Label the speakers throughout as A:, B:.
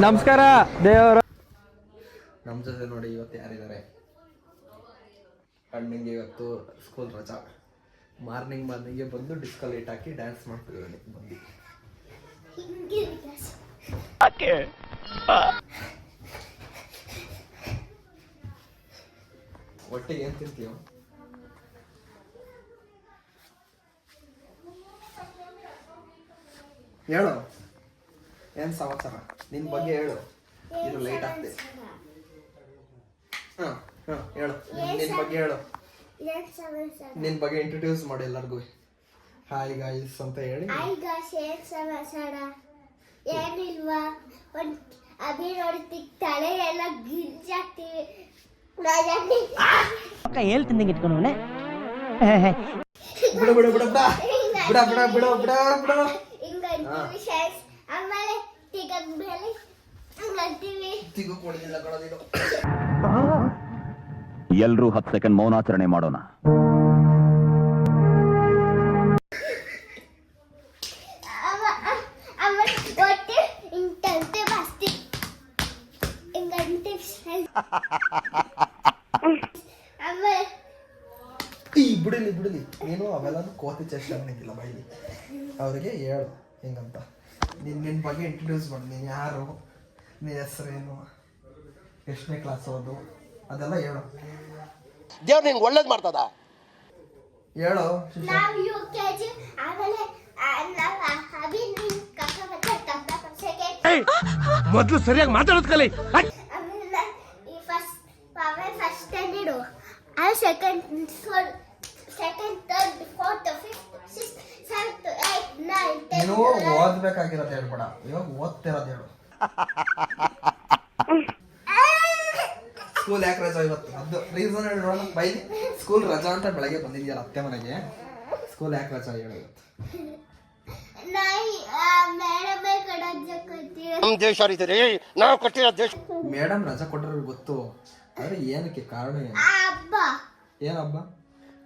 A: ನಮಸ್ಕಾರ ದೇವರ
B: ನಮ್ಮ ಜೊತೆ ನೋಡಿ ಇವತ್ತು ಯಾರಿದ್ದಾರೆ. ಅಣ್ಣಂಗೆ ಇವತ್ತು ಸ್ಕೂಲ್ ರಜಾ. ಮಾರ್ನಿಂಗ್ಗೆ ಬಂದು ಡಿಸ್ಕೋ ಲೈಟ್ ಹಾಕಿ ಡ್ಯಾನ್ಸ್ ಮಾಡ್ತಿದ್ದಾನೆ ಬಂದು. ಒಟ್ಟಿಗೆ ಏನ್ ತಿಂತೀಯ? ಹೇಳು, ಏನ್ ಸಮಾಚಾರ? ನಿನ್ ಬಗ್ಗೆ ಹೇಳು. ಇದು ಲೈಟ್ ಆಗ್ತದೆ. ಹೇಳು, ನಿನ್ ಬಗ್ಗೆ ಹೇಳು. ನಿನ್ ಬಗ್ಗೆ ಇಂಟ್ರೊಡ್ಯೂಸ್ ಮಾಡಿ ಎಲ್ಲರಿಗೂ. ಹಾಯ್ ಗಾಯ್ಸ್ ಅಂತ ಹೇಳಿ.
C: ಹಾಯ್ ಗಾಯ್ಸ್, ಏನ್ ಸಮಾಚಾರ? ಏನಿಲ್ವಾ, ಅಭಿ ನೋಡ್ತಿ ತಲೆ ಎಲ್ಲ ಗಿಂಜಾಗ್ತೀವಿ.
D: ಹೇಳ್ತಿದ್ದಂಗೆ ಇಟ್ಕೊಂಡವನೆ.
B: ಬಿಡು ಬಿಡು ಬಿಡು ಬಿಡ ಬಿಡ ಬಿಡ ಬಿಡು ಬಿಡ ಬಿಡು
C: ಹಿಂಗಂತೀವಿ ಶೈಸ್. ಆಮೇಲೆ ತಿಗದ್ ಮೇಲೆ ಹಂಗಂತೀವಿ.
B: ತಿಗು ಕೊಡೋದಿಲ್ಲ ಕೊಡೋದಿಲ್ಲ.
E: ಎಲ್ರೂ 10 ಸೆಕೆಂಡ್ ಮೌನಾಚರಣೆ ಮಾಡೋಣ.
C: ಆಮೇಲೆ ಒಟ್ಟು ಹಿಂಗಂತೆ ಬಸ್ತಿ ಹಿಂಗಂತೀವಿ ಶೈಸ್. ಆಮೇಲೆ
B: ಬಿಡಲಿ ಬಿಡಲಿ, ನೀನು ಅವೆಲ್ಲ ಕೋತಿ ಚೆಸ್ಟ್ ಅನ್ನಂಗಿಲ್ಲ ಬೈಲಿ. ಅವ್ರಿಗೆ ಹೇಳು ಹೆಂಗಂತ. ನಿನ್ನ ಬಗ್ಗೆ ಇಂಟ್ರೊಡ್ಯೂಸ್ ಮಾಡಿ. ನೀನು ಯಾರು, ನಿನ್ನ ಹೆಸರೇನು, ಎಷ್ಟನೇ ಕ್ಲಾಸ್ ಓದು, ಅದೆಲ್ಲ ಹೇಳು.
F: ದೇವ್ರು ನಿಂಗೆ ಒಳ್ಳೇದು ಮಾಡ್ತದ
B: ಹೇಳು.
C: ನಾವು UKG. ಆಮೇಲೆ ಅಭಿ ನಿನ್ ಕಕ್ಕ ಮತ್ತೆ
F: ಮೊದಲು ಸರಿಯಾಗಿ ಮಾತಾಡೋದು ಕಲಿ.
C: ಆಮೇಲೆ ಈ first standard, second third fourth fifth sixth seventh eighth ninth
B: ನೀನು ಓದ್ಬೇಕಾಗಿರೋದು ಹೇಳ್ಬೇಡ, ಇವಾಗ ಓದ್ತಿರೋದು ಹೇಳು. ಸ್ಕೂಲ್ ಯಾಕೆ ರಜಾ ಇವತ್ತು? ಅದು ರೀಸನ್ ಹೇಳೋಣ ಬೈಲಿ. ಸ್ಕೂಲ್ ರಜಾ ಅಂತ ಬೆಳಗ್ಗೆ ಬಂದಿದ್ಯಲ್ಲ ಅತ್ತೆ ಮನೆಗೆ. ಸ್ಕೂಲ್ ಯಾಕೆ ರಜಾ ಹೇಳು ಇವತ್ತು?
F: ನಮ್ಮ ದೇಶ ರೀತಿ ನಾವು ಕಟ್ಟಿರೋ ದೇಶ.
B: ಮೇಡಮ್ ರಜಾ ಕೊಟ್ಟರು ಗೊತ್ತು, ಆದ್ರೆ ಏನಕ್ಕೆ ಕಾರಣ ಏನು? ಏನ್ ಹಬ್ಬ?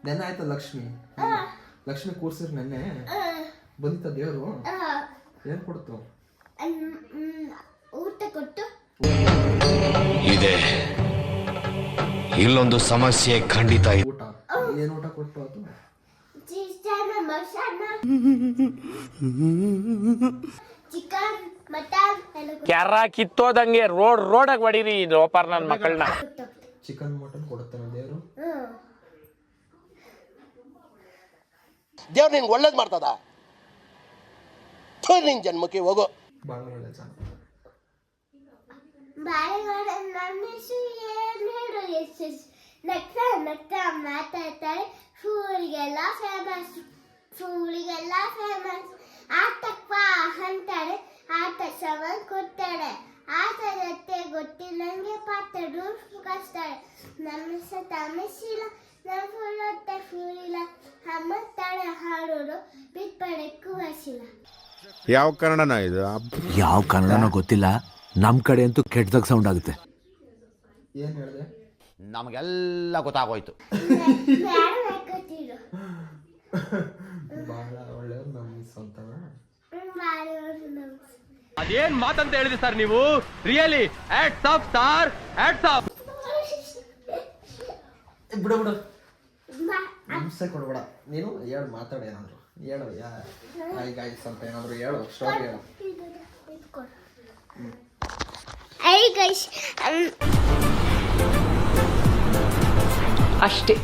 B: ನೆನ್ನೆ ಆಯ್ತು ಲಕ್ಷ್ಮಿ. ಲಕ್ಷ್ಮಿ ಕೂರ್ಸಿರ್ ನೆನ್ನೆ ಬಂದಿತ್ತ ದೇವ್ರು. ಏನ್ ಕೊಡ್ತು?
C: ಊಟ ಕೊಟ್ಟು.
G: ಇದೆ ಇಲ್ಲೊಂದು ಸಮಸ್ಯೆ ಖಂಡಿತ.
B: ಊಟ ಏನ್ ಊಟ ಕೊಟ್ಟು? ಅದು
C: ಚಿಕನ್ ಮಟನ್
A: ಕ್ಯಾರ ಕಿತ್ತೋದಂಗೆ ರೋಡಾಗ ಹೊಡೀರಿ ಲೋಪಾರ್ ನನ್ನ ಮಕ್ಕಳನ್ನ.
B: ಚಿಕನ್ ಮಟನ್ ಕೊಡುತ್ತಾನೆ ದೇವ್ರು.
F: ದೇವ್ರು ನಿಂಗೆ ಒಳ್ಳೇದು ಮಾಡ್ತದ. ನಿನ್ ಜನ್ಮಕ್ಕೆ ಹೋಗೋ.
B: ಬಾಳ ಒಳ್ಳೆ ಜನ.
C: ಬಾಳೆಗೊನೆ ನನ್ನ ಹೆಸರು ಏನು ಹೇಳು? ನಗ್ತಾ ನಗ್ತಾ ಮಾತಾಡ್ತಾರೆ. ಸ್ಕೂಲಿಗೆಲ್ಲ ಫೇಮಸ್. ಆಟಕ್ಕ ಅಂತಾರೆ, ಆಟ ಸವನ್ ಕೊಡ್ತಾರೆ. ಆಟ ಜೊತೆ ಗೊತ್ತಿಲ್ಲಂಗೆ ಪಾಠ ರೂಲ್ಸ್ ಕಳಿಸ್ತಾರೆ. ನಮ್ಮ ಹೆಸರು ತಮಿಸಿಲ್ಲ, ನಮ್ಮ ಫುಲ್ ಹೊಟ್ಟೆ ಫೂಲಿಲ್ಲ. ಅಮ್ಮ ತಾಳೆ ಹಾಡೋರು ಬಿಟ್ಪಡಕ್ಕೂ ಹಸಿಲ್ಲ.
H: ಯಾವ ಕನ್ನಡನ ಇದು?
I: ಯಾವ ಕನ್ನಡನೋ ಗೊತ್ತಿಲ್ಲ, ನಮ್ಮ ಕಡೆ ಅಂತೂ ಕೆಟ್ಟದಾಗ ಸೌಂಡ್ ಆಗುತ್ತೆ.
B: ಏನ್ ಹೇಳಿದೆ?
G: ನಮಗೆಲ್ಲ ಗೊತ್ತಾಗೋಯ್ತು.
B: ಬಹಳ ಒಳ್ಳೆಯವ್ರು ನಮ್ಮ ಮಿಸ್ ಅಂತನ.
A: ಅದೇನ್ ಮಾತಂತ ಹೇಳಿದ್ರಿ ಸರ್ ನೀವು? Really hats off sir, hats off.
B: ಬಿಡು ಬಿಡು, ಹಿಂಸೆ ಕೊಡ್ಬೇಡ. ನೀನು ಹೇಳು, ಮಾತಾಡ ಏನಾದ್ರು ಹೇಳು. ಹಾಯ್ ಗಾಯ್ಸ್ ಅಂತ ಏನಾದ್ರು ಹೇಳು, ಸ್ಟೋರಿ ಹೇಳು.
C: Hey guys,
D: ಅಷ್ಟೇ.